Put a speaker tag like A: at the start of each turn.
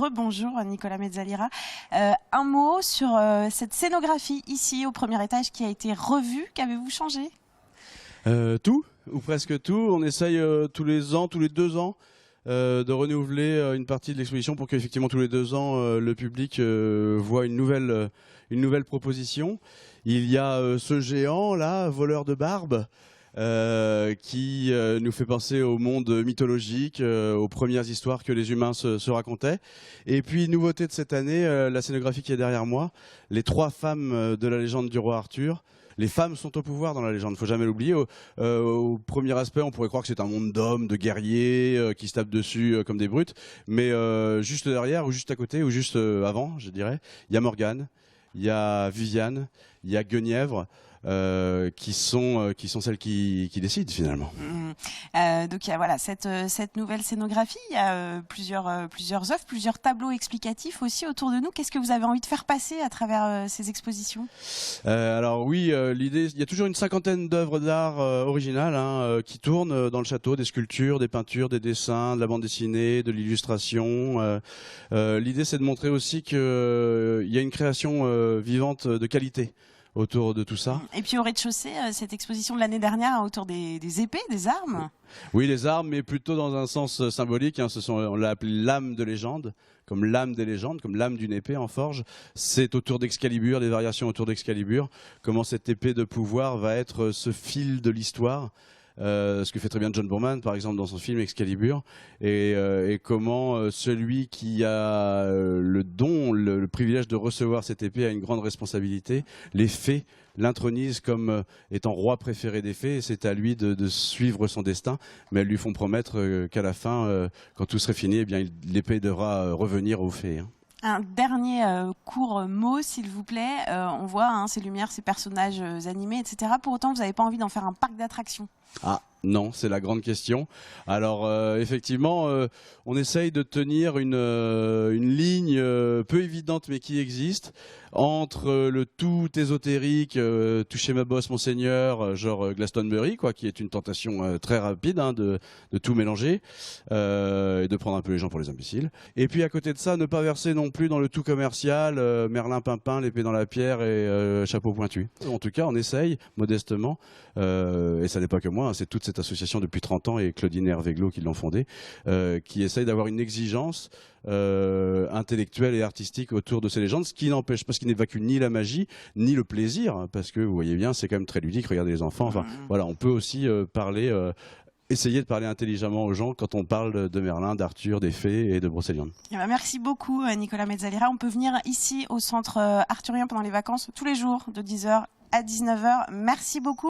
A: rebonjour Nicolas Mezzalira. Un mot sur cette scénographie ici au premier étage qui a été revue. Qu'avez-vous changé?
B: Tout, ou presque tout. On essaye tous les ans, tous les 2 ans, de renouveler une partie de l'exposition pour qu'effectivement tous les 2 ans le public voit une nouvelle proposition. Il y a ce géant là, voleur de barbe, qui nous fait penser au monde mythologique, aux premières histoires que les humains se racontaient. Et puis, nouveauté de cette année, la scénographie qui est derrière moi, les 3 femmes de la légende du roi Arthur. Les femmes sont au pouvoir dans la légende, il ne faut jamais l'oublier. Au premier aspect, on pourrait croire que c'est un monde d'hommes, de guerriers, qui se tapent dessus comme des brutes. Mais juste derrière, ou juste à côté, ou juste avant, je dirais, il y a Morgane, il y a Viviane, il y a Guenièvre. Qui sont celles qui décident finalement.
A: Donc il y a voilà, cette nouvelle scénographie, il y a plusieurs œuvres, plusieurs tableaux explicatifs aussi autour de nous. Qu'est-ce que vous avez envie de faire passer à travers ces expositions?
B: Alors oui, l'idée, il y a toujours une 50aine d'œuvres d'art originales qui tournent dans le château, des sculptures, des peintures, des dessins, de la bande dessinée, de l'illustration. L'idée, c'est de montrer aussi qu'il y a une création vivante de qualité autour de tout ça.
A: Et puis au rez-de-chaussée, cette exposition de l'année dernière autour des épées, des armes.
B: Oui, les armes, mais plutôt dans un sens symbolique. On l'a appelé l'âme de légende, comme l'âme des légendes, comme l'âme d'une épée en forge. C'est autour d'Excalibur, des variations autour d'Excalibur. Comment cette épée de pouvoir va être ce fil de l'histoire. Ce que fait très bien John Boorman, par exemple, dans son film Excalibur, et comment celui qui a le don, le privilège de recevoir cette épée a une grande responsabilité. Les fées l'intronisent comme étant roi préféré des fées, et c'est à lui de suivre son destin, mais elles lui font promettre qu'à la fin, quand tout serait fini, eh bien, l'épée devra revenir aux fées.
A: Un dernier court mot, s'il vous plaît. On voit ces lumières, ces personnages animés, etc. Pour autant, vous n'avez pas envie d'en faire un parc d'attractions?
B: Ah non, c'est la grande question. Alors effectivement, on essaye de tenir une ligne peu évidente mais qui existe entre le tout ésotérique, touchez ma bosse monseigneur, genre Glastonbury, quoi, qui est une tentation très rapide de tout mélanger et de prendre un peu les gens pour les imbéciles. Et puis à côté de ça, ne pas verser non plus dans le tout commercial, Merlin Pimpin, l'épée dans la pierre et chapeau pointu. En tout cas, on essaye modestement, et ça n'est pas que moi, c'est toute cette association depuis 30 ans et Claudine Hervé-Glo qui l'ont fondée, qui essaye d'avoir une exigence intellectuelle et artistique autour de ces légendes, ce qui n'empêche pas, ce qui n'évacue ni la magie ni le plaisir, parce que vous voyez bien, c'est quand même très ludique. Regardez les enfants. Enfin, voilà, on peut aussi essayer de parler intelligemment aux gens quand on parle de Merlin, d'Arthur, des fées et de Brocéliande.
A: Merci beaucoup Nicolas Mezzalira. On peut venir ici au centre arthurien pendant les vacances tous les jours de 10h à 19h. Merci beaucoup.